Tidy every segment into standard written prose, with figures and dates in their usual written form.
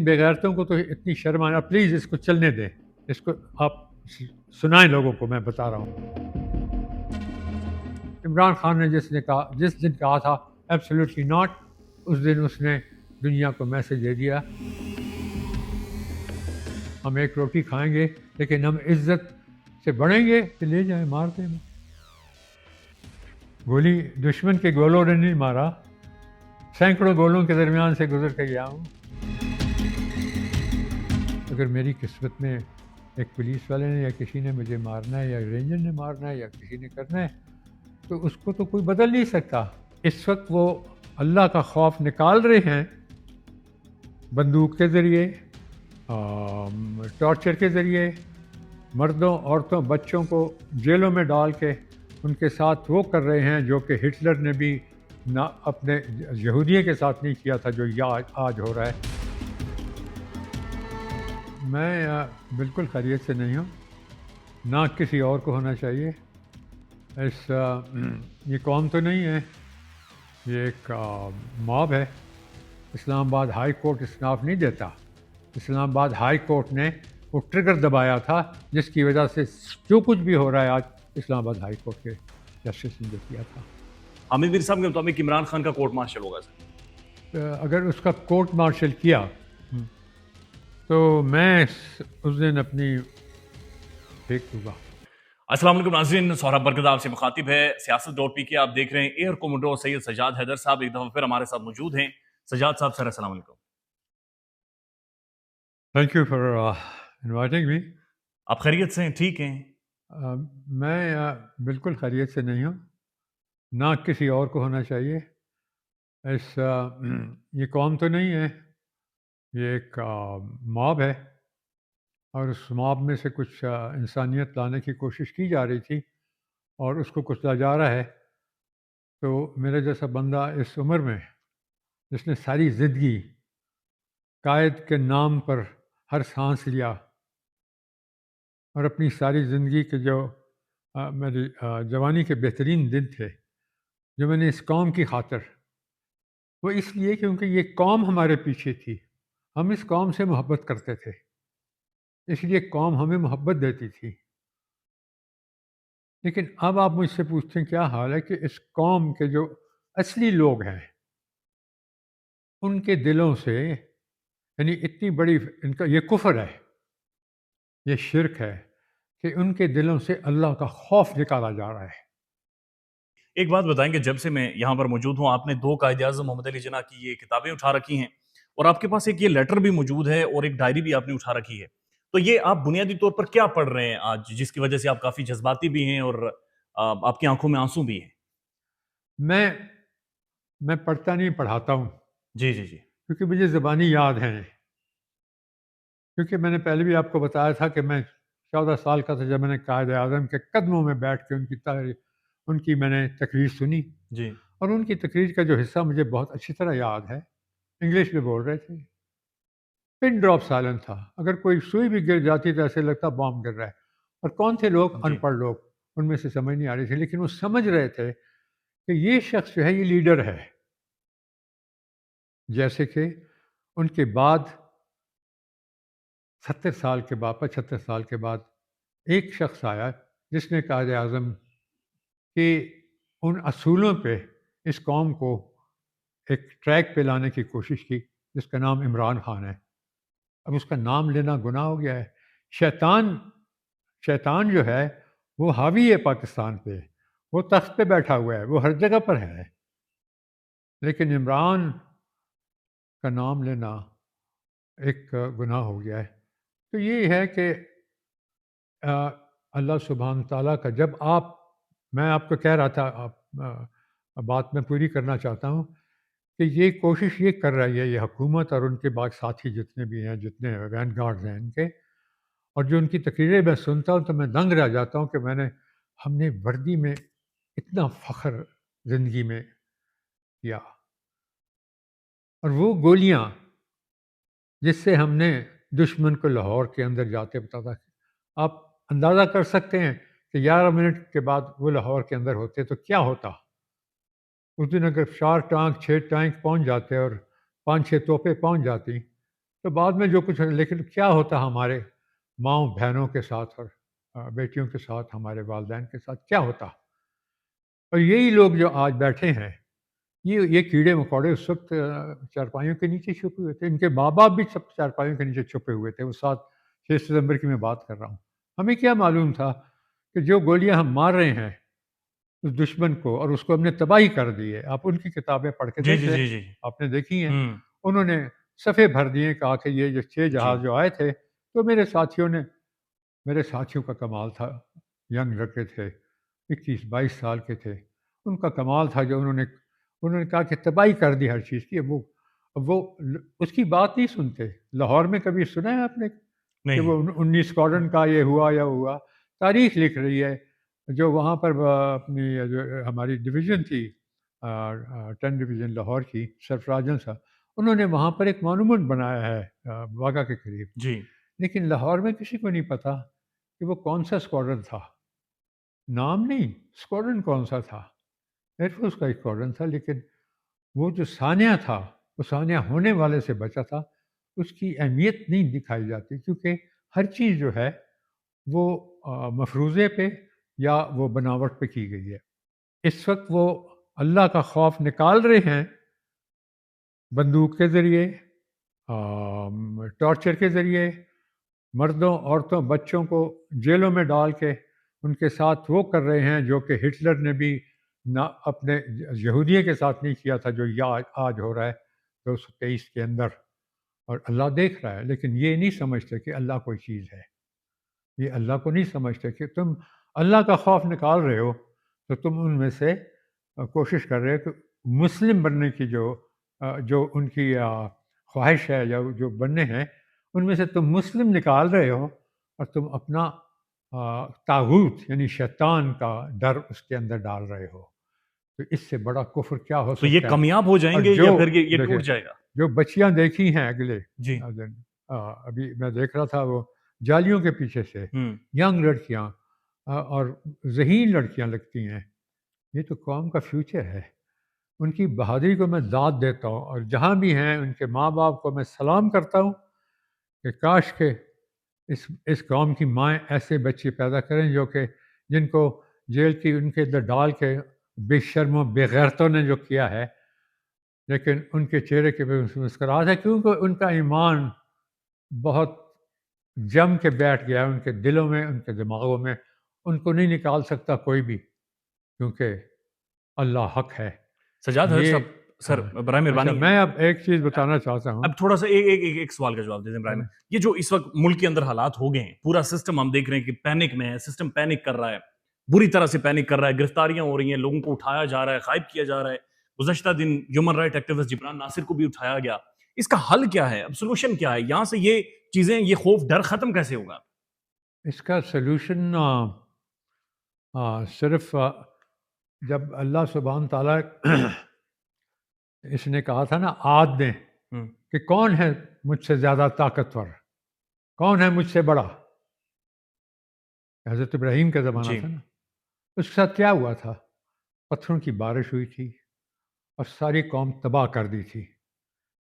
بےغیرتوں کو تو اتنی شرم آنا، پلیز اس کو چلنے دیں، اس کو آپ سنائیں لوگوں کو، میں بتا رہا ہوں۔ عمران خان نے جس دن کہا تھا ایبسلیوٹلی ناٹ، اس دن اس نے دنیا کو میسج دے دیا، ہم ایک روٹی کھائیں گے لیکن ہم عزت سے بڑھیں گے کہ لے جائیں مار دیں۔ گولی دشمن کے گولوں نے نہیں مارا، سینکڑوں گولوں کے درمیان سے گزر کے گیا ہوں۔ اگر میری قسمت میں ایک پولیس والے نے یا کسی نے مجھے مارنا ہے یا رینجر نے مارنا ہے یا کسی نے کرنا ہے تو اس کو تو کوئی بدل نہیں سکتا۔ اس وقت وہ اللہ کا خوف نکال رہے ہیں بندوق کے ذریعے، ٹارچر کے ذریعے، مردوں عورتوں بچوں کو جیلوں میں ڈال کے ان کے ساتھ وہ کر رہے ہیں جو کہ ہٹلر نے بھی نہ اپنے یہودیوں کے ساتھ نہیں کیا تھا جو آج ہو رہا ہے۔ میں بالکل خیریت سے نہیں ہوں، نہ کسی اور کو ہونا چاہیے۔ یہ قوم تو نہیں ہے، یہ ایک موب ہے۔ اسلام آباد ہائی کورٹ انصاف نہیں دیتا۔ اسلام آباد ہائی کورٹ نے وہ ٹریگر دبایا تھا جس کی وجہ سے جو کچھ بھی ہو رہا ہے آج اسلام آباد ہائی کورٹ کے جسٹس نے جو کیا تھا۔ حامد میر صاحب کے مطابق عمران خان کا کورٹ مارشل ہوگا سر؟ اگر اس کا کورٹ مارشل کیا تو میں اس دن اپنی پھینک دوں گا۔ السلام علیکم ناظرین، سہراب برکت آپ سے مخاطب ہے سیاست.pk۔ آپ دیکھ رہے ہیں ایئر کوموڈور سید سجاد حیدر صاحب ایک دفعہ پھر ہمارے ساتھ موجود ہیں۔ سجاد صاحب سر السلام علیکم۔ Thank you for inviting me. آپ خیریت سے ہیں؟ ٹھیک ہیں؟ میں بالکل خیریت سے نہیں ہوں، نہ کسی اور کو ہونا چاہیے۔ یہ قوم تو نہیں ہے، یہ ایک موب ہے، اور اس موب میں سے کچھ انسانیت لانے کی کوشش کی جا رہی تھی اور اس کو کچلا جا رہا ہے۔ تو میرے جیسا بندہ اس عمر میں جس نے ساری زندگی قائد کے نام پر ہر سانس لیا اور اپنی ساری زندگی کے جو میری جوانی کے بہترین دن تھے جو میں نے اس قوم کی خاطر، وہ اس لیے کیونکہ یہ قوم ہمارے پیچھے تھی، ہم اس قوم سے محبت کرتے تھے، اس لیے قوم ہمیں محبت دیتی تھی۔ لیکن اب آپ مجھ سے پوچھتے ہیں کیا حال ہے، کہ اس قوم کے جو اصلی لوگ ہیں ان کے دلوں سے، یعنی اتنی بڑی ان کا یہ کفر ہے، یہ شرک ہے کہ ان کے دلوں سے اللہ کا خوف نکالا جا رہا ہے۔ ایک بات بتائیں کہ جب سے میں یہاں پر موجود ہوں آپ نے 2 قائد اعظم محمد علی جناح کی یہ کتابیں اٹھا رکھی ہیں، اور آپ کے پاس ایک یہ لیٹر بھی موجود ہے اور ایک ڈائری بھی آپ نے اٹھا رکھی ہے۔ تو یہ آپ بنیادی طور پر کیا پڑھ رہے ہیں آج، جس کی وجہ سے آپ کافی جذباتی بھی ہیں اور آپ کی آنکھوں میں آنسو بھی ہیں؟ میں پڑھتا نہیں، پڑھاتا ہوں، جی جی جی، کیونکہ مجھے زبانی یاد ہیں۔ کیونکہ میں نے پہلے بھی آپ کو بتایا تھا کہ میں 14 سال کا تھا جب میں نے قائد اعظم کے قدموں میں بیٹھ کے ان کی میں نے تقریر سنی، جی اور ان کی تقریر کا جو حصہ مجھے بہت اچھی طرح یاد ہے، انگلش میں بول رہے تھے، پن ڈراپ سائلنٹ تھا، اگر کوئی سوئی بھی گر جاتی تو ایسے لگتا بام گر رہا ہے۔ اور کون تھے لوگ؟ جی ان پڑھ لوگ، ان میں سے سمجھ نہیں آ رہی تھی، لیکن وہ سمجھ رہے تھے کہ یہ شخص جو ہے یہ لیڈر ہے۔ جیسے کہ ان کے بعد 70 سال کے بعد، 75 سال کے بعد ایک شخص آیا جس نے قائد اعظم کے ان اصولوں پہ اس قوم کو ایک ٹریک پہ لانے کی کوشش کی، جس کا نام عمران خان ہے۔ اب اس کا نام لینا گناہ ہو گیا ہے۔ شیطان جو ہے وہ حاوی ہے پاکستان پہ، وہ تخت پہ بیٹھا ہوا ہے، وہ ہر جگہ پر ہے، لیکن عمران کا نام لینا ایک گناہ ہو گیا ہے۔ تو یہ ہے کہ اللہ سبحانہ تعالیٰ کا جب میں آپ کو کہہ رہا تھا، بات میں پوری کرنا چاہتا ہوں کہ یہ کوشش یہ کر رہی ہے یہ حکومت اور ان کے بعد ساتھی جتنے بھی ہیں، جتنے وین گارڈز ہیں ان کے، اور جو ان کی تقریریں میں سنتا ہوں تو میں دنگ رہ جاتا ہوں کہ ہم نے وردی میں اتنا فخر زندگی میں کیا، اور وہ گولیاں جس سے ہم نے دشمن کو لاہور کے اندر جاتے بتا تھا، آپ اندازہ کر سکتے ہیں کہ 11 منٹ کے بعد وہ لاہور کے اندر ہوتے تو کیا ہوتا۔ اس دن اگر 4 ٹانک 6 ٹینک پہنچ جاتے اور 5-6 توپیں پہنچ جاتی تو بعد میں جو کچھ، لیکن کیا ہوتا ہمارے ماؤں بہنوں کے ساتھ اور بیٹیوں کے ساتھ، ہمارے والدین کے ساتھ کیا ہوتا؟ اور یہی لوگ جو آج بیٹھے ہیں، یہ کیڑے مکوڑے اس وقت چارپائیوں کے نیچے چھپے ہوئے تھے. ان کے ماں باپ بھی سب چارپائیوں کے نیچے چھپے ہوئے تھے. وہ 6 ستمبر کی میں بات کر رہا ہوں. ہمیں کیا معلوم تھا کہ جو گولیاں ہم مار رہے ہیں اس دشمن کو، اور اس کو ہم نے تباہی کر دی ہے. آپ ان کی کتابیں پڑھ کے جی دیکھ جی لیں، جی جی آپ نے دیکھی ہیں. ہوں انہوں نے صفحے بھر دیے، کہا کہ یہ جو 6 جہاز جی جو آئے تھے، تو میرے ساتھیوں کا کمال تھا. ینگ لڑکے تھے، 21 22 سال کے تھے. ان کا کمال تھا جو انہوں نے کہا کہ تباہی کر دی ہر چیز کی. وہ اس کی بات نہیں سنتے. لاہور میں کبھی سنا ہے آپ نے کہ نہیں وہ 19 اسکواڈرن کا یہ ہوا یا ہوا؟ تاریخ لکھ رہی ہے. جو وہاں پر اپنی جو ہماری ڈویژن تھی 10 ڈویژن لاہور کی، سرفراجن صاحب، انہوں نے وہاں پر ایک مونومنٹ بنایا ہے واگا کے قریب. جی لیکن لاہور میں کسی کو نہیں پتا کہ وہ کون سا اسکواڈرن تھا. نام نہیں، اسکواڈرن کون سا تھا. ایئر فورس کا اسکواڈرن تھا، لیکن وہ جو سانیہ تھا، وہ سانیہ ہونے والے سے بچا تھا. اس کی اہمیت نہیں دکھائی جاتی، کیونکہ ہر چیز جو ہے وہ مفروضے پہ یا وہ بناوٹ پہ کی گئی ہے. اس وقت وہ اللہ کا خوف نکال رہے ہیں بندوق کے ذریعے، ٹارچر کے ذریعے، مردوں عورتوں بچوں کو جیلوں میں ڈال کے ان کے ساتھ وہ کر رہے ہیں جو کہ ہٹلر نے بھی نہ اپنے یہودیوں کے ساتھ نہیں کیا تھا، جو آج ہو رہا ہے 223 کے اندر. اور اللہ دیکھ رہا ہے، لیکن یہ نہیں سمجھتے کہ اللہ کوئی چیز ہے. یہ اللہ کو نہیں سمجھتے کہ تم اللہ کا خوف نکال رہے ہو، تو تم ان میں سے کوشش کر رہے ہو کہ مسلم بننے کی جو ان کی خواہش ہے یا جو بننے ہیں، ان میں سے تم مسلم نکال رہے ہو، اور تم اپنا طاغوت یعنی شیطان کا ڈر اس کے اندر ڈال رہے ہو. تو اس سے بڑا کفر کیا ہو تو یہ سکتا ہے؟ کامیاب ہو جائیں اور گے جو یا پھر یہ دیکھیں، ٹوٹ جائے گا؟ جو بچیاں دیکھی ہیں اگلے جی دن، ابھی میں دیکھ رہا تھا، وہ جالیوں کے پیچھے سے ہوں ینگ لڑکیاں اور ذہین لڑکیاں لگتی ہیں. یہ تو قوم کا فیوچر ہے. ان کی بہادری کو میں داد دیتا ہوں، اور جہاں بھی ہیں ان کے ماں باپ کو میں سلام کرتا ہوں کہ کاش کہ اس قوم کی مائیں ایسے بچے پیدا کریں جو کہ جن کو جیل کی ان کے اندر ڈال کے بے شرم و بے غیرتوں نے جو کیا ہے، لیکن ان کے چہرے کے پہ مسکراہٹ ہے، کیونکہ ان کا ایمان بہت جم کے بیٹھ گیا ان کے دلوں میں، ان کے دماغوں میں. ان کو نہیں نکال سکتا کوئی بھی، کیونکہ اللہ حق ہے. سجاد حضرت یہ صاحب، سر برائے اچھا، مہربانی میں اب ایک چیز بتانا چاہتا ہوں. اب تھوڑا سا ایک سوال کا جواب دے دیں برائے میں. یہ جو اس وقت ملک کے اندر حالات ہو گئے ہیں، پورا سسٹم ہم دیکھ رہے ہیں کہ پینک میں ہے، سسٹم پینک کر رہا ہے، بری طرح سے پینک کر رہا ہے. گرفتاریاں ہو رہی ہیں، لوگوں کو اٹھایا جا رہا ہے، غائب کیا جا رہا ہے. گزشتہ دن ہیومن رائٹ ایکٹیوسٹ جبران ناصر کو بھی اٹھایا گیا. اس کا حل کیا ہے؟ اب سولوشن کیا ہے؟ یہاں سے یہ چیزیں، یہ خوف ڈر ختم کیسے ہوگا؟ اس کا سلوشن صرف جب اللہ سبحانہ تعالیٰ اس نے کہا تھا نا عاد نے کہ کون ہے مجھ سے زیادہ طاقتور، کون ہے مجھ سے بڑا، حضرت ابراہیم کا زمانہ جی تھا نا. اس کے ساتھ کیا ہوا تھا؟ پتھروں کی بارش ہوئی تھی اور ساری قوم تباہ کر دی تھی.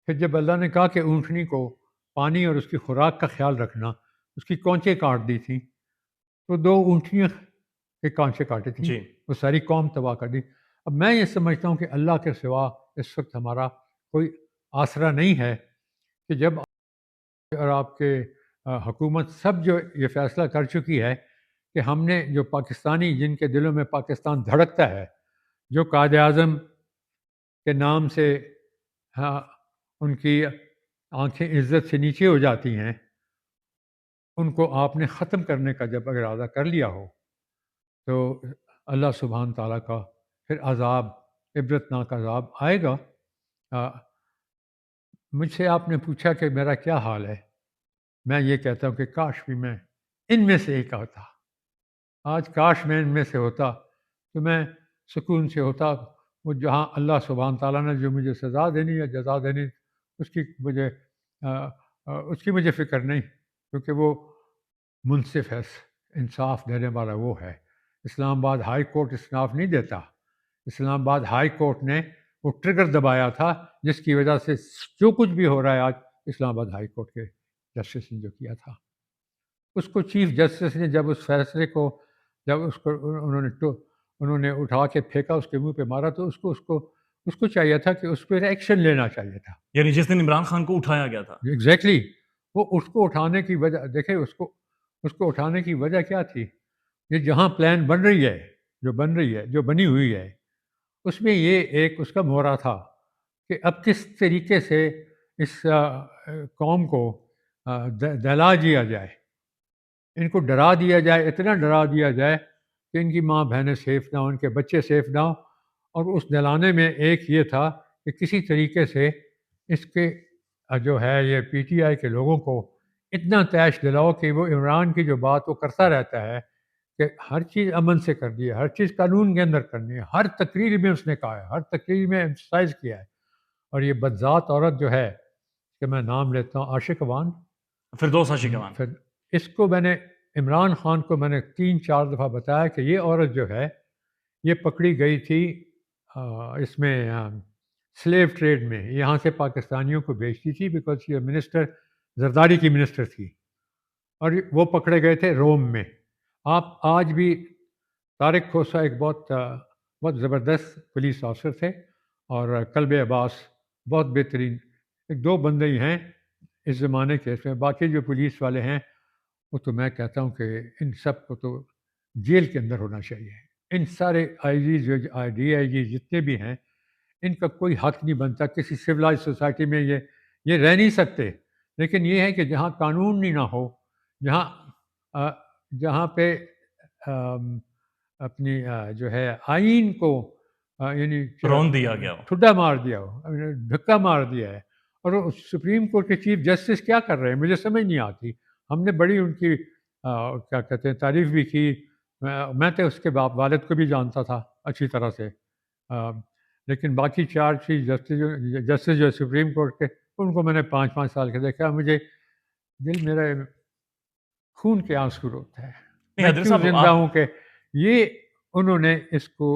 پھر جب اللہ نے کہا کہ اونٹنی کو پانی اور اس کی خوراک کا خیال رکھنا، اس کی کونچیں کاٹ دی تھی، تو 2 اونٹنیاں کے کانچے کاٹے تھیں، جی وہ ساری قوم تباہ کر دی. اب میں یہ سمجھتا ہوں کہ اللہ کے سوا اس وقت ہمارا کوئی آسرا نہیں ہے کہ جب اور آپ کے حکومت سب جو یہ فیصلہ کر چکی ہے کہ ہم نے جو پاکستانی، جن کے دلوں میں پاکستان دھڑکتا ہے، جو قائد اعظم کے نام سے ان کی آنکھیں عزت سے نیچے ہو جاتی ہیں، ان کو آپ نے ختم کرنے کا جب ارادہ کر لیا ہو، تو اللہ سبحانہ تعالیٰ کا پھر عذاب، عبرتناک عذاب آئے گا. مجھ سے آپ نے پوچھا کہ میرا کیا حال ہے. میں یہ کہتا ہوں کہ کاش بھی میں ان میں سے ایک ہوتا. آج کاش میں ان میں سے ہوتا تو میں سکون سے ہوتا. وہ جہاں اللہ سبحانہ تعالیٰ نے جو مجھے سزا دینی یا جزا دینی، اس کی مجھے فکر نہیں، کیونکہ وہ منصف ہے، انصاف دینے والا وہ ہے. اسلام آباد ہائی کورٹ انصاف نہیں دیتا. اسلام آباد ہائی کورٹ نے وہ ٹریگر دبایا تھا جس کی وجہ سے جو کچھ بھی ہو رہا ہے آج اسلام آباد ہائی کورٹ کے جسٹس نے جو کیا تھا. اس کو چیف جسٹس نے جب اس فیصلے کو جب اس کو انہوں نے اٹھا کے پھینکا، اس کے منہ پہ مارا، تو اس کو چاہیے تھا کہ اس پہ ایکشن لینا چاہیے تھا. یعنی جس دن عمران خان کو اٹھایا گیا تھا. ایگزیکٹلی. وہ اس کو اٹھانے کی وجہ دیکھیں، اس کو اٹھانے کی وجہ کیا تھی؟ یہ جہاں پلان بن رہی ہے، جو بنی ہوئی ہے، اس میں یہ ایک اس کا مورا تھا کہ اب کس طریقے سے اس قوم کو دہلا دیا جائے، ان کو ڈرا دیا جائے، اتنا ڈرا دیا جائے کہ ان کی ماں بہنیں سیف نہ ہوں، ان کے بچے سیف نہ ہوں. اور اس دلانے میں ایک یہ تھا کہ کسی طریقے سے اس کے جو ہے یہ پی ٹی آئی کے لوگوں کو اتنا طیش دلاؤ کہ وہ عمران کی جو بات وہ کرتا رہتا ہے کہ ہر چیز امن سے کرنی ہے، ہر چیز قانون کے اندر کرنی ہے. ہر تقریر میں اس نے کہا ہے، ہر تقریر میں ایمفسائز کیا ہے. اور یہ بدذات عورت جو ہے کہ میں نام لیتا ہوں، عاشق وان، فردوس عاشق وان، اس کو میں نے عمران خان کو میں نے 3-4 دفعہ بتایا کہ یہ عورت جو ہے یہ پکڑی گئی تھی اس میں سلیو ٹریڈ میں، یہاں سے پاکستانیوں کو بیچتی تھی، بیکاز یہ منسٹر زرداری کی منسٹر تھی، اور وہ پکڑے گئے تھے روم میں. آپ آج بھی طارق کھوسہ ایک بہت زبردست پولیس آفسر تھے، اور کلب عباس بہت بہترین، ایک 2 بندے ہی ہیں اس زمانے کے. اس میں باقی جو پولیس والے ہیں وہ تو میں کہتا ہوں کہ ان سب کو تو جیل کے اندر ہونا چاہیے. ان سارے آئی جی جو ڈی آئی جی جتنے بھی ہیں، ان کا کوئی حق نہیں بنتا. کسی سویلائز سوسائٹی میں یہ رہ نہیں سکتے. لیکن یہ ہے کہ جہاں قانون نہیں نہ ہو، جہاں پہ اپنی جو ہے آئین کو یعنی رون دیا گیا ہو، ٹھڈا مار دیا ہو، دھکا مار دیا ہے. اور سپریم کورٹ کے چیف جسٹس کیا کر رہے ہیں مجھے سمجھ نہیں آتی. ہم نے بڑی ان کی کیا کہتے ہیں تعریف بھی کی. میں تو اس کے والد کو بھی جانتا تھا اچھی طرح سے، لیکن باقی 4 چیف جسٹس جو سپریم کورٹ کے، ان کو میں نے 5-5 سال کے دیکھا. مجھے دل میرا خون کے آنسو روتا ہے. میں کیوں زندہ ہوں کہ یہ انہوں نے اس کو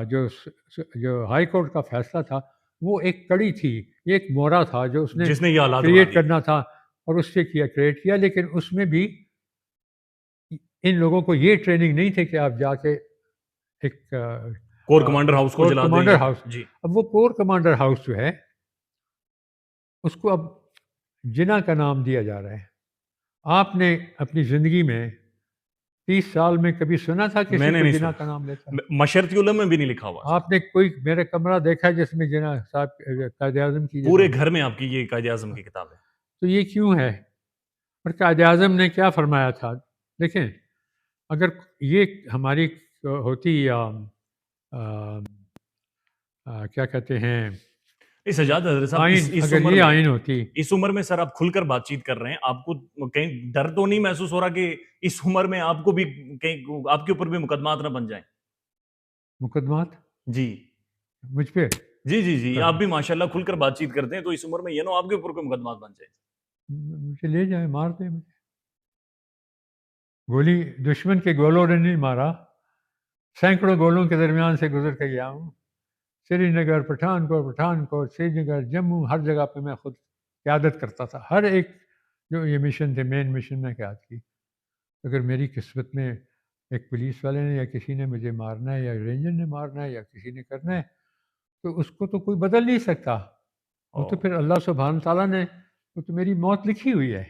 جو ہائی کورٹ کا فیصلہ تھا وہ ایک کڑی تھی، یہ ایک مورا تھا جو اس نے کریٹ کرنا تھا، اور اس سے کریٹ کیا. لیکن اس میں بھی ان لوگوں کو یہ ٹریننگ نہیں تھی کہ آپ جا کے ایک کور کمانڈر ہاؤس کو جلا دیں. Commander house. اب وہ کور کمانڈر ہاؤس جو ہے اس کو اب جنا کا نام دیا جا رہا ہے. آپ نے اپنی زندگی میں 30 سال میں کبھی سنا تھا کسی کو جنا کا نام لیتا؟ مشرتی علم میں بھی نہیں لکھا ہوا. آپ نے کوئی میرا کمرہ دیکھا جس میں جنا صاحب قائد اعظم کی؟ پورے گھر میں آپ کی یہ قائد اعظم کی کتاب ہے. تو یہ کیوں ہے؟ اور قائد اعظم نے کیا فرمایا تھا؟ دیکھیں، اگر یہ ہماری ہوتی کیا کہتے ہیں سجاد حضرت صاحب، اگر یہ آئین ہوتی، اس عمر میں سر آپ کھل کر بات چیت کر رہے ہیں، آپ کو کہیں ڈر تو نہیں محسوس ہو رہا کہ اس عمر میں آپ کو بھی کہیں آپ کے اوپر بھی مقدمات نہ بن جائیں؟ مقدمات؟ جی مجھ پہ؟ جی آپ بھی ماشاءاللہ کھل کر بات چیت کرتے ہیں، تو اس عمر میں یہ نہ آپ کے اوپر کوئی مقدمات بن جائیں. مجھے لے جائیں، مار دیں مجھے. گولی دشمن کے گولوں نے نہیں مارا، سینکڑوں گولوں کے درمیان سے گزر کے گیا ہوں. سری نگر، پٹھان کوٹ، سری نگر، جموں، ہر جگہ پہ میں خود قیادت کرتا تھا. ہر ایک جو یہ مشن تھے، مین مشن میں قیادت کی. اگر میری قسمت میں ایک پولیس والے نے یا کسی نے مجھے مارنا ہے، یا رینجر نے مارنا ہے، یا کسی نے کرنا ہے، تو اس کو تو کوئی بدل نہیں سکتا. وہ تو پھر اللہ سبحانہ تعالیٰ نے، وہ تو میری موت لکھی ہوئی ہے.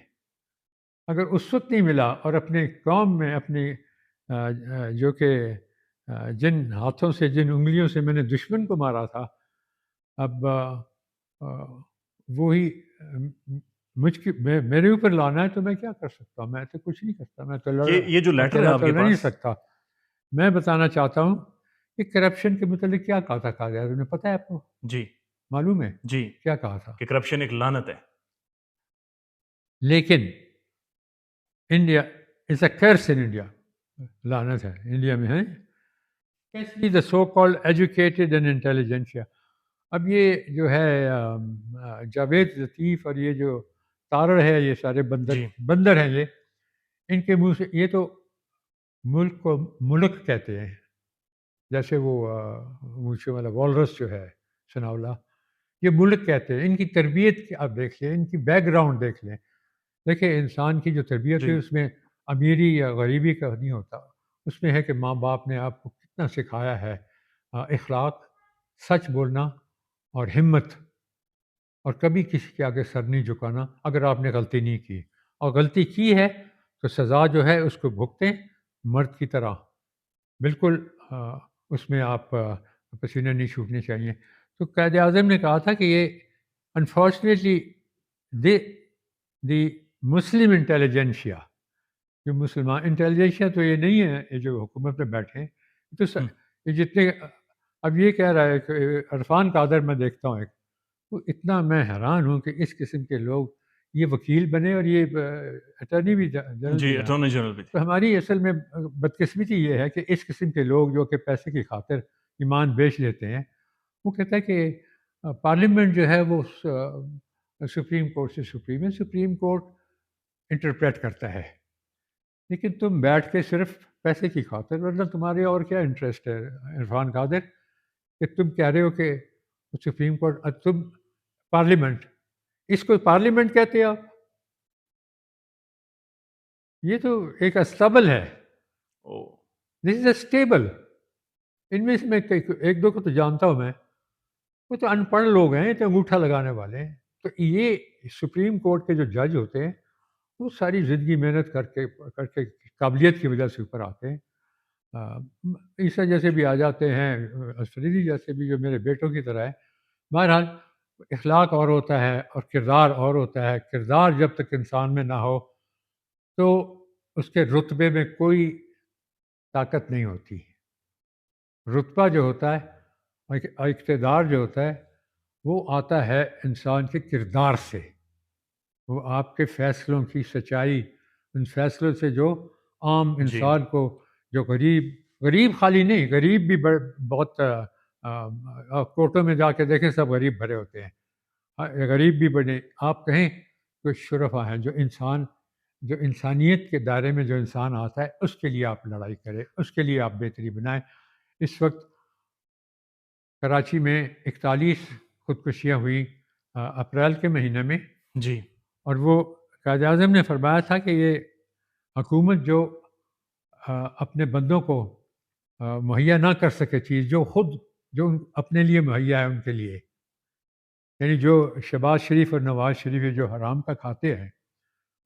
اگر اس وقت نہیں ملا، اور اپنے قوم میں اپنی جو کہ جن ہاتھوں سے، جن انگلیوں سے میں نے دشمن کو مارا تھا، اب وہی میرے اوپر لانا ہے، تو میں کیا کر سکتا ہوں؟ میں تو کچھ نہیں کرتا. میں تو یہ جو لیٹر ہے آپ کے پاس نہیں سکتا. میں بتانا چاہتا ہوں کہ کرپشن کے متعلق کیا کہا تھا قائد اعظم نے، پتہ ہے آپ کو؟ جی معلوم ہے جی کیا کہا تھا؟ کہ کرپشن ایک لعنت ہے. لیکن India is a Chris in India. لعنت ہے انڈیا میں، ہے especially the so called educated and intelligentsia. اب یہ جو ہے جاوید لطیف اور یہ جو تارڑ ہے، یہ سارے بندر ہیں، یہ ان کے منہ سے، یہ تو ملک کو ملک کہتے ہیں، جیسے وہ مونچھے والا والرس جو ہے سناولا، یہ ملک کہتے ہیں. ان کی تربیت کی آپ دیکھ لیں, ان کی بیک گراؤنڈ دیکھ لیں. دیکھیں انسان کی جو تربیت ہے جی اس میں امیری یا غریبی کا نہیں ہوتا, اس میں ہے کہ ماں باپ نے آپ کو کتنا سکھایا ہے اخلاق, سچ بولنا اور ہمت, اور کبھی کسی کے آگے سر نہیں جھکانا اگر آپ نے غلطی نہیں کی, اور غلطی کی ہے تو سزا جو ہے اس کو بھگتیں مرد کی طرح. بالکل اس میں آپ پسینے نہیں چھوٹنے چاہیے. تو قائد اعظم نے کہا تھا کہ یہ انفارچونیٹلی دی مسلم انٹیلیجنشیا, جو مسلمان انٹیلیجنشیا تو یہ نہیں ہے یہ جو حکومت میں بیٹھے ہیں, تو یہ جتنے اب یہ کہہ رہا ہے کہ عرفان قادر میں دیکھتا ہوں ایک, تو اتنا میں حیران ہوں کہ اس قسم کے لوگ یہ وکیل بنے اور یہ اٹارنی بھی جنرل جی بھی بنا. اٹارنی جنرل بھی تھے. تو ہماری اصل میں بدقسمتی یہ ہے کہ اس قسم کے لوگ جو کہ پیسے کی خاطر ایمان بیچ لیتے ہیں, وہ کہتا ہے کہ پارلیمنٹ جو ہے وہ سپریم کورٹ سے سپریم ہے, سپریم کورٹ انٹرپریٹ کرتا ہے, لیکن تم بیٹھ کے صرف پیسے کی خاطر, ورنہ تمہارے اور کیا انٹرسٹ ہے عرفان قادر کہ تم کہہ رہے ہو کہ سپریم کورٹ, تم پارلیمنٹ, اس کو پارلیمنٹ کہتے ہیں آپ, یہ تو ایک اسٹیبل ہے, دس از اے اسٹیبل. ان میں سے میں ایک دو کو تو جانتا ہوں میں, وہ تو ان پڑھ لوگ ہیں, تو انگوٹھا لگانے والے ہیں. تو یہ سپریم کورٹ کے جو جج ہوتے ہیں وہ ساری زندگی محنت کر کے قابلیت کی وجہ سے اوپر آتے ہیں. عیسیٰ جیسے بھی آ جاتے ہیں, افریدی جیسے بھی جو میرے بیٹوں کی طرح ہے. بہرحال اخلاق اور ہوتا ہے اور کردار اور ہوتا ہے. کردار جب تک انسان میں نہ ہو تو اس کے رتبے میں کوئی طاقت نہیں ہوتی. رتبہ جو ہوتا ہے, اقتدار جو ہوتا ہے, وہ آتا ہے انسان کے کردار سے. وہ آپ کے فیصلوں کی سچائی, ان فیصلوں سے جو عام جی انسان کو, جو غریب خالی نہیں, غریب بھی بہت کوٹوں میں جا کے دیکھیں سب غریب بھرے ہوتے ہیں, غریب بھی بنے. آپ کہیں کہ شرفا ہیں, جو انسانیت کے دائرے میں جو انسان آتا ہے اس کے لیے آپ لڑائی کریں, اس کے لیے آپ بہتری بنائیں. اس وقت کراچی میں 41 خودکشیاں ہوئی اپریل کے مہینے میں, جی اور وہ قائد اعظم نے فرمایا تھا کہ یہ حکومت جو اپنے بندوں کو مہیا نہ کر سکے چیز جو اپنے لیے مہیا ہے ان کے لیے, یعنی جو شہباز شریف اور نواز شریف جو حرام کا کھاتے ہیں,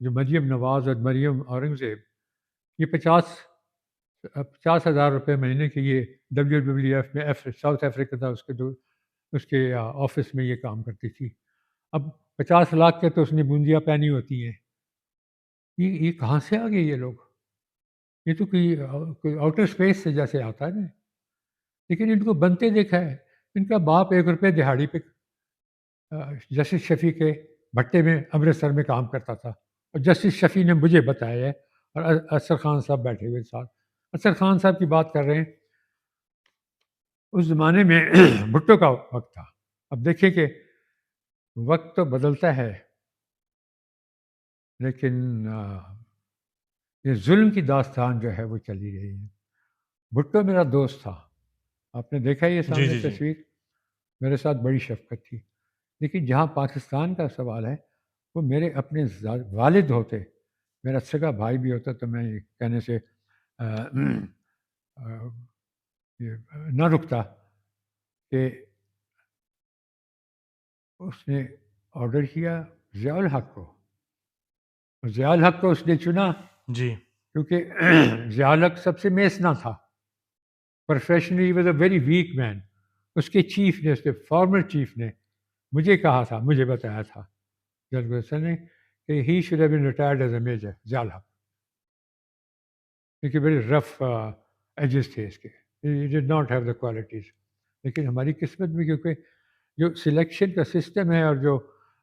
جو مریم نواز اور مریم اورنگزیب, یہ 50,000 روپے مہینے کے یہ WWF میں ساؤتھ افریقہ تھا, اس کے آفس میں یہ کام کرتی تھی. اب 50 لاکھ کے تو اس نے بوندیاں پہنی ہوتی ہیں. یہ کہاں سے آ گئے یہ لوگ؟ یہ تو کوئی آؤٹر اسپیس سے جیسے آتا ہے نا. لیکن ان کو بنتے دیکھا ہے. ان کا باپ 1 روپے دہاڑی پہ جسٹس شفیع کے بھٹے میں امرتسر میں کام کرتا تھا, اور جسٹس شفیع نے مجھے بتایا ہے, اور اثر خان صاحب بیٹھے ہوئے ساتھ. اثر خان صاحب کی بات کر رہے ہیں, اس زمانے میں بھٹو کا وقت تھا. اب دیکھیں کہ وقت تو بدلتا ہے, لیکن یہ ظلم کی داستان جو ہے وہ چلی رہی ہے. بھٹو میرا دوست تھا, آپ نے دیکھا یہ جی سامنے جی جی تصویر, میرے ساتھ بڑی شفقت تھی. لیکن جہاں پاکستان کا سوال ہے, وہ میرے اپنے والد ہوتے, میرا سگا بھائی بھی ہوتا, تو میں یہ کہنے سے نہ رکتا کہ اس نے آرڈر کیا ضیاء الحق کو. ضیاء الحق کو اس نے چنا جی کیونکہ ضیاء الحق سب سے میسنا تھا. Professionally was a very weak man. اس کے چیف نے, اس کے فارمر چیف نے مجھے کہا تھا, مجھے بتایا تھا جلد حسن نے کہ he should have been retired as a major. Zia ul-Haq کیونکہ بڑے رف ایجز تھے اس کے, he did not have the qualities. لیکن ہماری قسمت میں کیونکہ جو سلیکشن کا سسٹم ہے اور جو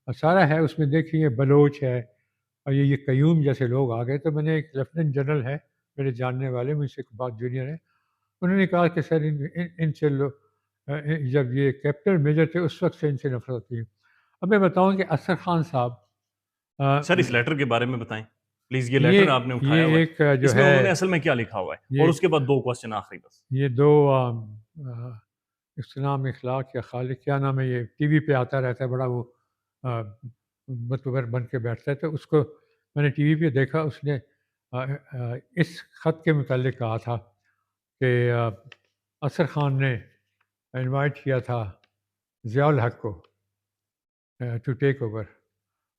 سارا ہے اس میں دیکھیں یہ بلوچ ہے اور یہ قیوم جیسے لوگ آ گئے. تو میں نے ایک لیفٹننٹ جنرل ہے میرے جاننے والے, مجھ سے بات جونیئر ہے, انہوں نے کہا کہ سر ان سے جب یہ کیپٹن میجر تھے اس وقت سے ان سے نفرت ہوتی ہے. اب میں بتاؤں کہ اثر خان صاحب, سر اس لیٹر کے بارے میں بتائیں پلیز. یہ لیٹر آپ نے اٹھایا ہوا ہے, ایک جو اس میں ہے انہوں نے اصل میں کیا لکھا ہوا ہے, اور اس کے بعد 2 کوسچن آخری بس. یہ 2 اجتناب اخلاق یا خالق کیا نام ہے، یہ ٹی وی پہ آتا رہتا ہے، بڑا وہ متبر بن کے بیٹھتا ہے، تو اس کو میں نے ٹی وی پہ دیکھا، اس نے اس خط کے متعلق کہا تھا کہ اصغر خان نے انوائٹ کیا تھا ضیاء الحق کو ٹو ٹیک اوور.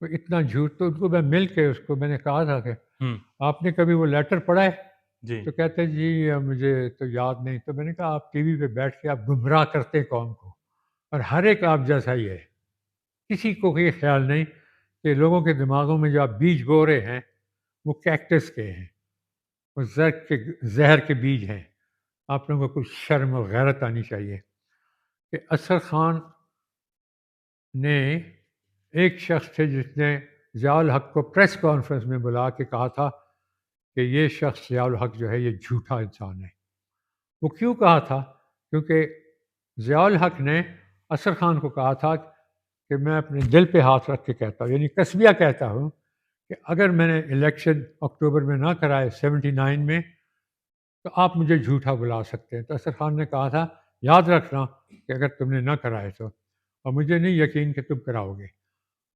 تو اتنا جھوٹ، تو ان کو میں مل کے اس کو میں نے کہا تھا کہ آپ نے کبھی وہ لیٹر پڑھا ہے؟ جی تو کہتے ہیں جی مجھے تو یاد نہیں. تو میں نے کہا آپ ٹی وی پہ بیٹھ کے آپ گمراہ کرتے ہیں قوم کو، اور ہر ایک آپ جیسا ہی ہے. کسی کو یہ خیال نہیں کہ لوگوں کے دماغوں میں جو آپ بیج بو رہے ہیں وہ کیکٹس کے ہیں، وہ زہر کے بیج ہیں. آپ لوگوں کو کچھ شرم و غیرت آنی چاہیے کہ اصغر خان نے ایک شخص تھے جس نے ضیاء الحق کو پریس کانفرنس میں بلا کے کہا تھا کہ یہ شخص ضیاء الحق جو ہے یہ جھوٹا انسان ہے. وہ کیوں کہا تھا؟ کیونکہ ضیاء الحق نے اصغر خان کو کہا تھا کہ میں اپنے دل پہ ہاتھ رکھ کے کہتا ہوں، یعنی قصبیہ کہتا ہوں کہ اگر میں نے الیکشن اکتوبر میں نہ کرائے 79 میں تو آپ مجھے جھوٹا بلا سکتے ہیں. تو اصغر خان نے کہا تھا یاد رکھنا کہ اگر تم نے نہ کرائے تو، اور مجھے نہیں یقین کہ تم کراؤ گے.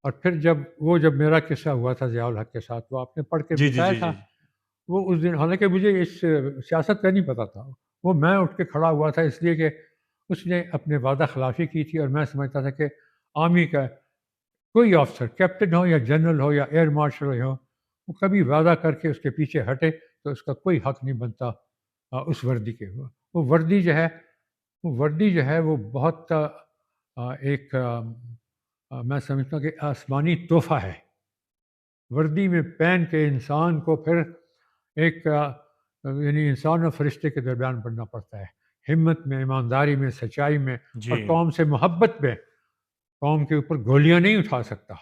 اور پھر جب میرا قصہ ہوا تھا ضیاء الحق کے ساتھ، وہ آپ نے پڑھ کے جی جی بتایا جی تھا. جی وہ اس دن، حالانکہ مجھے اس سیاست کا نہیں پتہ تھا، وہ میں اٹھ کے کھڑا ہوا تھا اس لیے کہ اس نے اپنے وعدہ خلافی کی تھی، اور میں سمجھتا تھا کہ آرمی کا کوئی آفسر، کیپٹن ہو یا جنرل ہو یا ایئر مارشل ہو، وہ کبھی وعدہ کر کے اس کے پیچھے ہٹے تو اس کا کوئی حق نہیں بنتا اس وردی کے. وہ وردی جو ہے وہ بہت ایک میں سمجھتا ہوں کہ آسمانی تحفہ ہے. وردی میں پہن کے انسان کو پھر ایک یعنی انسان اور فرشتے کے درمیان بننا پڑتا ہے، ہمت میں، ایمانداری میں، سچائی میں، اور جی قوم سے محبت میں. قوم کے اوپر گولیاں نہیں اٹھا سکتا.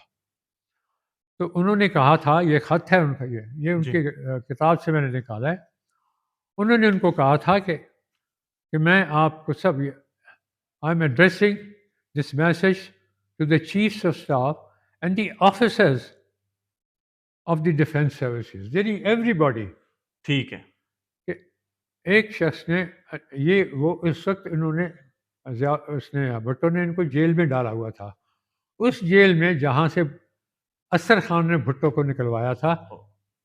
تو انہوں نے کہا تھا، یہ خط ہے ان کا، یہ ان جی کی کتاب سے میں نے نکالا ہے. انہوں نے ان کو کہا تھا کہ میں آپ کو سب، I am addressing this message to the chiefs of staff and the officers of the defence services, یعنی ایوری باڈی. ٹھیک ہے. کہ ایک شخص نے وہ اس وقت انہوں نے اس نے بھٹو نے ان کو جیل میں ڈالا ہوا تھا، اس جیل میں جہاں سے اصغر خان نے بھٹو کو نکلوایا تھا،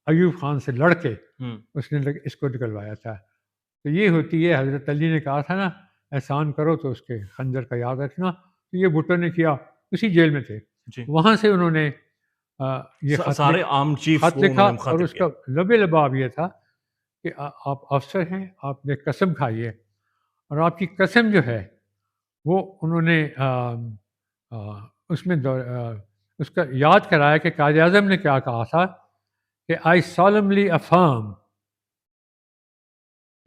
ایوب خان سے لڑ کے اس نے اس کو نکلوایا تھا. تو یہ ہوتی ہے، حضرت علی نے کہا تھا نا احسان کرو تو اس کے خنجر کا یاد رکھنا. تو یہ بھٹو نے کیا، اسی جیل میں تھے، جی وہاں سے انہوں نے یہ سارے عام چیف خط کو لکھا، انہوں نے اور مخاطب اس کیا. کا لب لباب یہ تھا کہ آپ افسر ہیں، آپ نے قسم کھائی ہے، اور آپ کی قسم جو ہے وہ انہوں نے اس میں اس کا یاد کرایا کہ قائد اعظم نے کیا کہا تھا کہ آئی solemnly affirm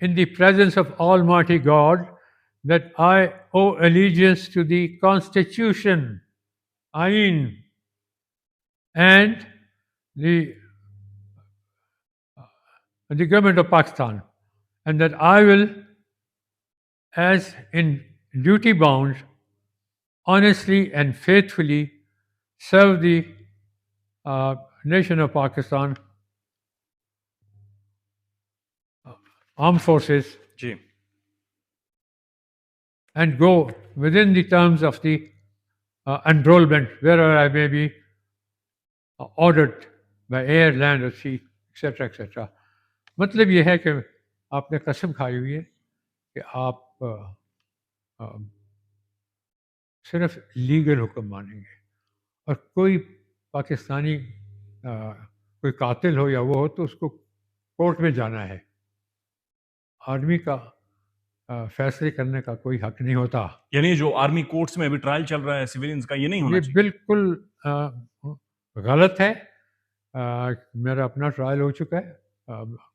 in the presence of Almighty God that I owe allegiance to the Constitution, Ain, and the government of Pakistan, and that I will, as in duty bound, honestly and faithfully serve the nation of Pakistan, armed forces, G and go within the terms of the enrollment wherever I may be ordered by air, land or sea, etc. etc. مطلب یہ ہے کہ آپ نے قسم کھائی ہوئی ہے کہ آپ صرف لیگل حکم مانیں گے، اور کوئی پاکستانی کوئی قاتل ہو یا وہ ہو تو اس کو کورٹ میں جانا ہے. آرمی کا فیصلے کرنے کا کوئی حق نہیں ہوتا. یعنی جو آرمی کورٹس میں ابھی ٹرائل چل رہا ہے سویلینز کا، یہ نہیں ہونا یہ چاہیے. بالکل غلط ہے. میرا اپنا ٹرائل ہو چکا ہے،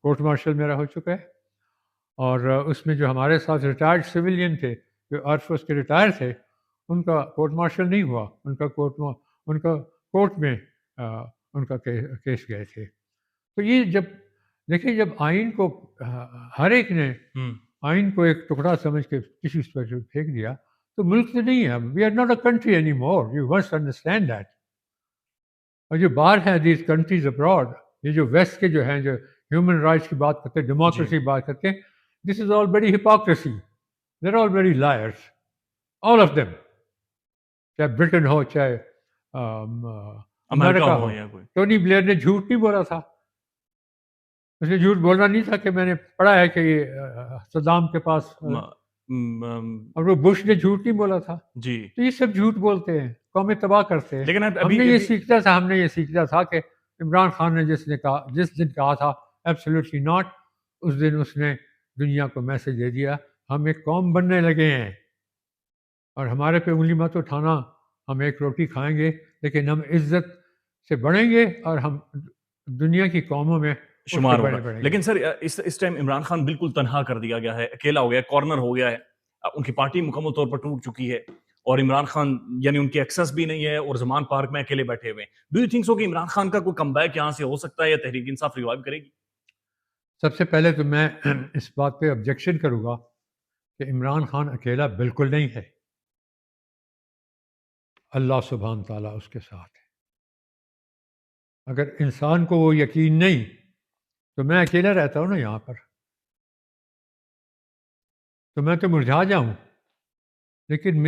کورٹ مارشل میرا ہو چکا ہے، اور اس میں جو ہمارے ساتھ ریٹائرڈ سویلین تھے، جو ایئر فورس کے ریٹائر تھے، ان کا کورٹ مارشل نہیں ہوا، ان کا کورٹ میں ان کا کیس گئے تھے. تو یہ دیکھیں جب آئین کو ہر ایک نے آئین کو ایک ٹکڑا سمجھ کے کسی پر پھینک دیا تو ملک تو نہیں ہے. We are not a country anymore, you must understand that. اور جو باہر ہیں دیز کنٹریز ابراڈ، یہ جو ویسٹ کے جو ہیں، جو ہیومن رائٹس کی بات کرتے ہیں، ڈیموکریسی کی بات کرتے ہیں، this is all very hypocrisy, they're all very liars. all of them, چاہے برٹن ہو چاہے امریکہ امریکہ ہو ہو. یا کوئی. ٹونی بلیئر نے جھوٹ نہیں بولا تھا. اس نے جھوٹ بولنا نہیں تھا کہ میں نے پڑھا ہے کہ یہ صدام کے پاس، اور وہ بش نے جھوٹ نہیں بولا تھا. جی. تو یہ سب جھوٹ بولتے ہیں، قومیں تباہ کرتے ہیں. لیکن ہم نے یہ سیکھنا تھا کہ عمران خان نے جس دن کہا تھا ایبسلیوٹلی ناٹ، اس دن اس نے دنیا کو میسج دے دیا ہم ایک قوم بننے لگے ہیں، اور ہمارے پہ انگلی مت اٹھانا، ہم ایک روٹی کھائیں گے لیکن ہم عزت سے بڑھیں گے اور ہم دنیا کی قوموں میں شمار ہوگا. لیکن سر اس ٹائم عمران خان بالکل تنہا کر دیا گیا ہے، اکیلا ہو گیا، کارنر ہو گیا ہے. ان کی پارٹی مکمل طور پر ٹوٹ چکی ہے، اور عمران خان یعنی ان کی ایکسس بھی نہیں ہے، اور زمان پارک میں اکیلے بیٹھے ہوئے ہیں. ڈو یو تھنک سو کہ عمران خان کا کوئی کم بیک یہاں سے ہو سکتا ہے، یا تحریک انصاف ریوائیو کرے گی؟ سب سے پہلے تو میں اس بات پہ آبجیکشن کروں گا کہ عمران خان اکیلا بالکل نہیں ہے، اللہ سبحانہ تعالیٰ اس کے ساتھ ہے. اگر انسان کو وہ یقین نہیں تو میں اکیلا رہتا ہوں نا یہاں پر، تو میں تو مرجھا جاؤں. لیکن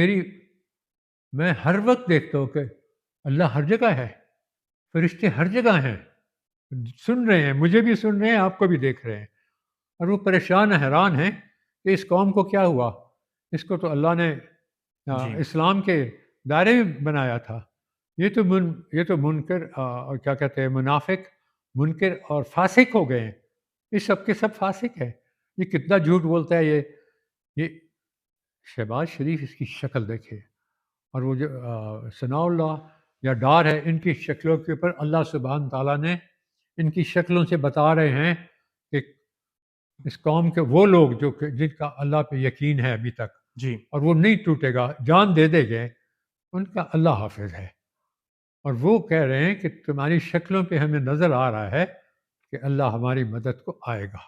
میں ہر وقت دیکھتا ہوں کہ اللہ ہر جگہ ہے، فرشتے ہر جگہ ہیں، سن رہے ہیں، مجھے بھی سن رہے ہیں، آپ کو بھی دیکھ رہے ہیں. اور وہ پریشان حیران ہیں کہ اس قوم کو کیا ہوا. اس کو تو اللہ نے اسلام کے دائرے میں بنایا تھا. یہ تو منکر اور کیا کہتے ہیں منافق، منکر اور فاسق ہو گئے ہیں. یہ سب کے سب فاسق ہیں. یہ کتنا جھوٹ بولتا ہے. یہ شہباز شریف، اس کی شکل دیکھے، اور وہ جو ثناء اللہ یا ڈار ہے، ان کی شکلوں کے اوپر اللہ سبحانہ تعالیٰ نے ان کی شکلوں سے بتا رہے ہیں کہ اس قوم کے وہ لوگ جن کا اللہ پہ یقین ہے ابھی تک، جی، اور وہ نہیں ٹوٹے گا، جان دے دے گئے، ان کا اللہ حافظ ہے. اور وہ کہہ رہے ہیں کہ تمہاری شکلوں پہ ہمیں نظر آ رہا ہے کہ اللہ ہماری مدد کو آئے گا.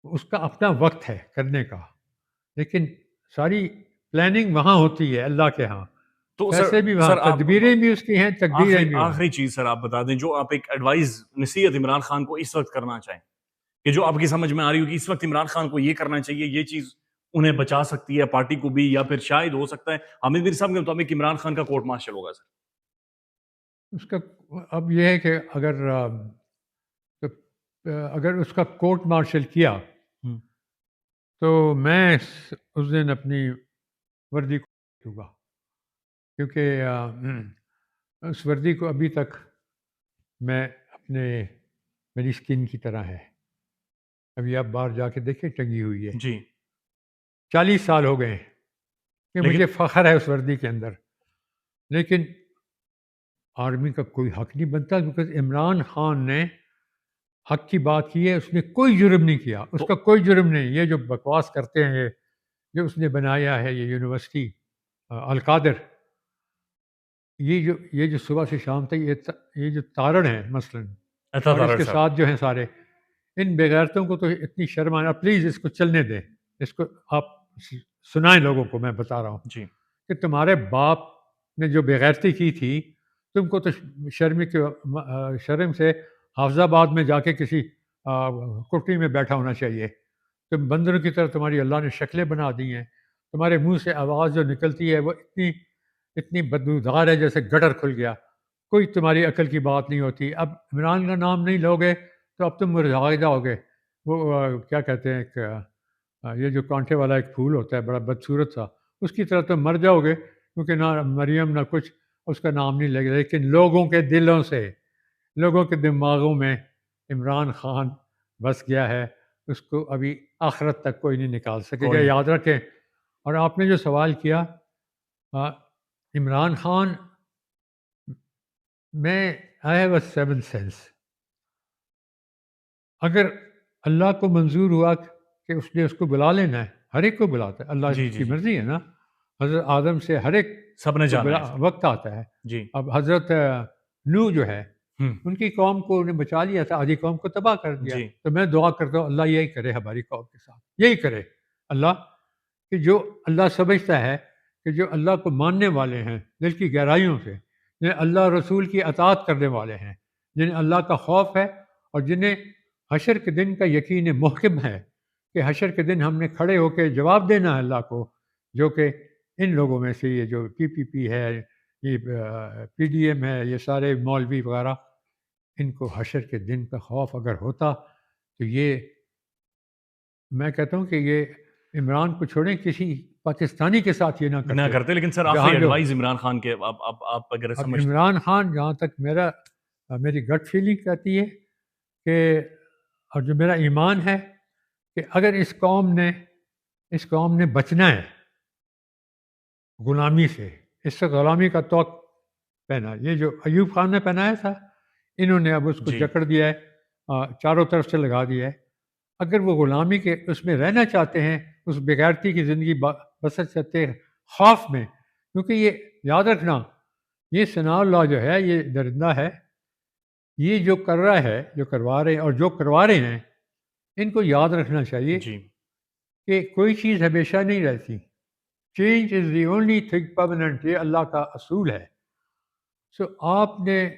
اس کا اپنا وقت ہے کرنے کا، لیکن ساری پلاننگ وہاں ہوتی ہے اللہ کے ہاں. تو ایسے بھی وہاں تدبیریں بھی اس کی ہیں، تقدیریں بھی. آخری چیز سر آپ بتا دیں جو آپ ایک ایڈوائز نصیحت عمران خان کو اس وقت کرنا چاہیں، کہ جو آپ کی سمجھ میں آ رہی ہو کہ اس وقت عمران خان کو یہ کرنا چاہیے، یہ چیز انہیں بچا سکتی ہے پارٹی کو بھی، یا پھر شاید ہو سکتا ہے حامد میر صاحب کے مطابق عمران خان کا کورٹ مارشل ہوگا سر. اس کا اب یہ ہے کہ اگر اس کا کورٹ مارشل کیا تو میں اس دن اپنی وردی کو دوں گا، کیونکہ اس وردی کو ابھی تک میں میری سکن کی طرح ہے. ابھی آپ باہر جا کے دیکھیں ٹنگی ہوئی ہے. جی، 40 سال ہو گئے کہ مجھے فخر ہے اس وردی کے اندر. لیکن آرمی کا کوئی حق نہیں بنتا، بیکاز عمران خان نے حق کی بات کی ہے. اس نے کوئی جرم نہیں کیا، اس کا کوئی جرم نہیں. یہ جو بکواس کرتے ہیں، یہ جو اس نے بنایا ہے، یہ یونیورسٹی القادر، یہ جو صبح سے شام تک یہ جو تارڑ ہیں مثلاً، اور اس کے ساتھ جو ہیں سارے، ان بغیرتوں کو تو اتنی شرم آنا. پلیز اس کو چلنے دیں، اس کو آپ سنائیں لوگوں کو. میں بتا رہا ہوں جی، کہ تمہارے باپ نے جو بغیرتی کی تھی، تم کو تو شرم سے حافظ آباد میں جا کے کسی کٹی میں بیٹھا ہونا چاہیے. تم بندروں کی طرح تمہاری اللہ نے شکلیں بنا دی ہیں. تمہارے منہ سے آواز جو نکلتی ہے وہ اتنی بدبودار ہے جیسے گٹر کھل گیا. کوئی تمہاری عقل کی بات نہیں ہوتی. اب عمران کا نام نہیں لوگے تو اب تم مرجھا جاؤ گے. وہ کیا کہتے ہیں کہ یہ جو کانٹے والا ایک پھول ہوتا ہے بڑا بدصورت سا، اس کی طرح تم مر جاؤ گے، کیونکہ نہ مریم نہ کچھ اس کا نام نہیں لگے. لیکن لوگوں کے دلوں سے، لوگوں کے دماغوں میں عمران خان بس گیا ہے. اس کو ابھی آخرت تک کوئی نہیں نکال سکے گا، یاد رکھیں. اور آپ نے جو سوال کیا، عمران خان میں I have a seven sense. اگر اللہ کو منظور ہوا کہ اس نے اس کو بلا لینا ہے، ہر ایک کو بلاتا ہے، اللہ کی مرضی ہے نا. حضرت آدم سے ہر ایک سب نے جانا وقت آتا ہے. جی، اب حضرت نوح جو ہے، ان کی قوم کو انہیں بچا لیا تھا، آدھی قوم کو تباہ کر دیا. تو میں دعا کرتا ہوں اللہ یہی کرے ہماری قوم کے ساتھ، یہی کرے اللہ، کہ جو اللہ سمجھتا ہے کہ جو اللہ کو ماننے والے ہیں دل کی گہرائیوں سے، جنہیں اللہ رسول کی اطاعت کرنے والے ہیں، جنہیں اللہ کا خوف ہے، اور جنہیں حشر کے دن کا یقین محکم ہے کہ حشر کے دن ہم نے کھڑے ہو کے جواب دینا ہے اللہ کو، جو کہ ان لوگوں میں سے یہ جو PPP ہے، یہ PDM ہے، یہ سارے مولوی وغیرہ، ان کو حشر کے دن کا خوف اگر ہوتا تو یہ، میں کہتا ہوں کہ یہ عمران کو چھوڑیں، کسی پاکستانی کے ساتھ یہ نہ کرتے. لیکن سر جہاں آخری جو ایڈوائز عمران خان کے آپ اگر اب سمجھتے عمران خان، جہاں تک میری گٹ فیلنگ کہتی ہے کہ، اور جو میرا ایمان ہے کہ اگر اس قوم نے بچنا ہے غلامی سے، اس سے غلامی کا توق پہنا، یہ جو ایوب خان نے پہنایا تھا، انہوں نے اب اس کو جی جکڑ دیا ہے، چاروں طرف سے لگا دیا ہے. اگر وہ غلامی کے اس میں رہنا چاہتے ہیں، اس بغیرتی کی زندگی بسر کرتے ہیں خوف میں، کیونکہ یہ یاد رکھنا، یہ ثناء اللہ جو ہے یہ درندہ ہے، یہ جو کر رہا ہے، جو کروا رہے ہیں اور جو کروا رہے ہیں، ان کو یاد رکھنا چاہیے جی کہ کوئی چیز ہمیشہ نہیں رہتی. Change is the only thing permanent, یہ اللہ کا اصول ہے. سو آپ نے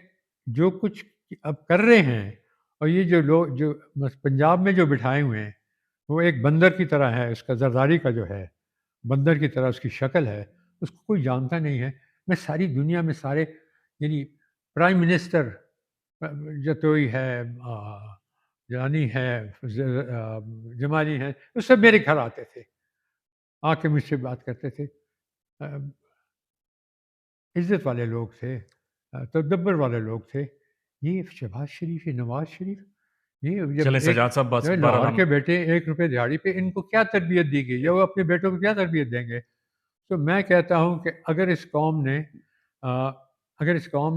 جو کچھ اب کر رہے ہیں، اور یہ جو لوگ جو پنجاب میں جو بٹھائے ہوئے ہیں، وہ ایک بندر کی طرح ہے، اس کا زرداری کا جو ہے بندر کی طرح اس کی شکل ہے، اس کو کوئی جانتا نہیں ہے. میں ساری دنیا میں سارے، یعنی پرائم منسٹر جتوئی ہے، جانی ہے، جمالی ہے، وہ سب میرے گھر آتے تھے، آ کے مجھ سے بات کرتے تھے. عزت والے لوگ تھے، تدبر والے لوگ تھے. یہ شہباز شریف، یہ نواز شریف، یہ جب چلیں ایک سجاد صاحب، بس بہرحال لاہور ہم کے بیٹے 1 روپے دیہڑی پہ، ان کو کیا تربیت دی گئی، یا وہ اپنے بیٹوں کو کیا تربیت دیں گے؟ تو میں کہتا ہوں کہ اگر اس قوم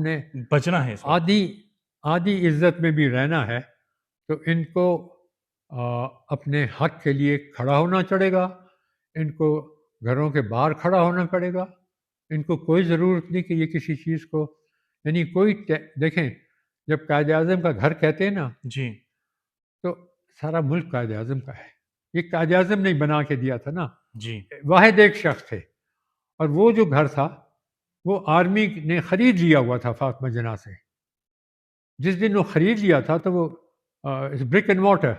نے بچنا ہے اس وقت. آدھی عزت میں بھی رہنا ہے تو ان کو اپنے حق کے لیے کھڑا ہونا پڑے گا، ان کو گھروں کے باہر کھڑا ہونا پڑے گا. ان کو کوئی ضرورت نہیں کہ یہ کسی چیز کو، یعنی دیکھیں، جب قائد اعظم کا گھر کہتے ہیں نا، جی تو سارا ملک قائد اعظم کا ہے. یہ قائد اعظم نے بنا کے دیا تھا نا، جی واحد ایک شخص تھے. اور وہ جو گھر تھا وہ آرمی نے خرید لیا ہوا تھا فاطمہ جناح سے. جس دن وہ خرید لیا تھا تو وہ brick and water,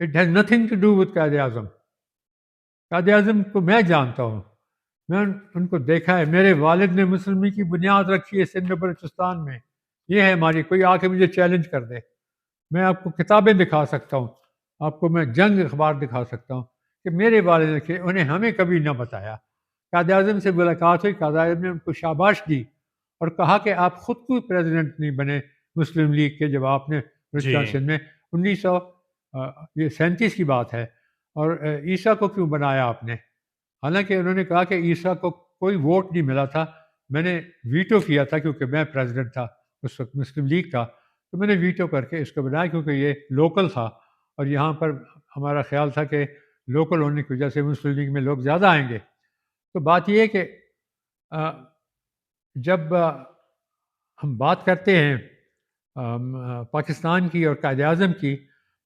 it has nothing to do with Quaid-e-Azam. Quaid Azam کو میں جانتا ہوں، میں ان کو دیکھا ہے. میرے والد نے مسلمی کی بنیاد رکھی ہے سندھ بلوچستان میں. یہ ہے ہماری، کوئی آ کے مجھے چیلنج کر دے، میں آپ کو کتابیں دکھا سکتا ہوں، آپ کو میں جنگ اخبار دکھا سکتا ہوں کہ میرے والد نے کہ انہیں ہمیں کبھی نہ بتایا. قائد اعظم سے ملاقات ہوئی، قائد اعظم نے ان کو شاباش دی اور کہا کہ آپ خود کو پریزیڈنٹ نہیں بنے مسلم لیگ کے، جب آپ نے بلوچستان سندھ میں 1937 کی بات ہے، اور عیسیٰ کو کیوں بنایا آپ نے؟ حالانکہ انہوں نے کہا کہ عیسیٰ کو کوئی ووٹ نہیں ملا تھا، میں نے ویٹو کیا تھا کیونکہ میں پریزیڈنٹ تھا اس وقت مسلم لیگ کا، تو میں نے ویٹو کر کے اس کو بنایا کیونکہ یہ لوکل تھا، اور یہاں پر ہمارا خیال تھا کہ لوکل ہونے کی وجہ سے مسلم لیگ میں لوگ زیادہ آئیں گے. تو بات یہ ہے کہ جب ہم بات کرتے ہیں پاکستان کی اور قائد اعظم کی،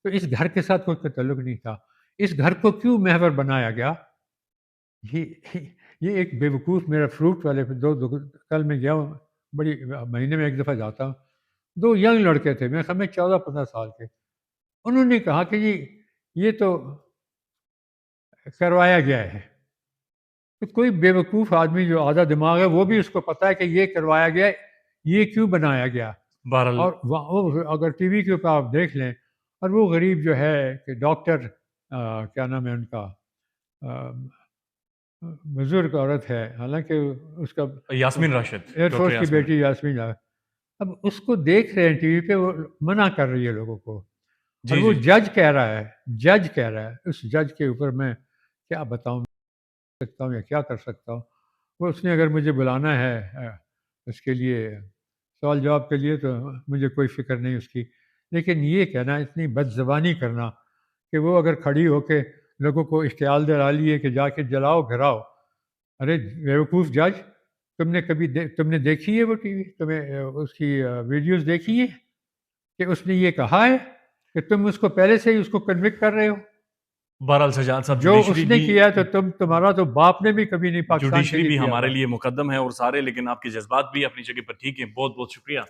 تو اس گھر کے ساتھ کوئی تعلق نہیں تھا. اس گھر کو کیوں محور بنایا گیا؟ یہ ایک بے وقوف، میرا فروٹ والے پہ کل میں گیا ہوں، بڑی مہینے میں ایک دفعہ جاتا ہوں. 2 ینگ لڑکے تھے، میرے خیال میں 14-15 سال کے. انہوں نے کہا کہ جی یہ تو کروایا گیا ہے. تو کوئی بے وقوف آدمی جو آدھا دماغ ہے وہ بھی اس کو پتہ ہے کہ یہ کروایا گیا، یہ کیوں بنایا گیا. بہرحال اور اگر ٹی وی کے اوپر آپ دیکھ لیں، اور وہ غریب جو ہے کہ ڈاکٹر کیا نام ہے ان کا، بزرگ عورت ہے، حالانکہ اس کا Yasmin Rashid, air doctor force کی یاسمین. بیٹی یاسمین، اب اس کو دیکھ رہے ہیں ٹی وی پہ، وہ منع کر رہی ہے لوگوں کو، اور جی وہ جی جج کہہ رہا ہے. اس جج کے اوپر میں کیا بتاؤں سکتا ہوں یا کیا کر سکتا ہوں. وہ اس نے اگر مجھے بلانا ہے اس کے لیے سوال جواب کے لیے تو مجھے کوئی فکر نہیں اس کی، لیکن یہ کہنا، اتنی بد زبانی کرنا کہ وہ اگر کھڑی ہو کے لوگوں کو اشتعال دلا لیے کہ جا کے جلاؤ گھراؤ. ارے بیوقوف جج، تم نے دیکھی ہے وہ ٹی وی، تمہیں اس کی ویڈیوز دیکھی ہے کہ اس نے یہ کہا ہے کہ تم اس کو پہلے سے ہی اس کو کنوکٹ کر رہے ہو؟ بہرحال سجاد صاحب، جو اس نے کیا ہے تو تمہارا تو باپ نے بھی کبھی نہیں پاکستان کے جوڈیشری لیے بھی کیا ہمارے تھا. لیے مقدم ہے اور سارے، لیکن آپ کے جذبات بھی اپنی جگہ پر ٹھیک ہیں. بہت بہت شکریہ.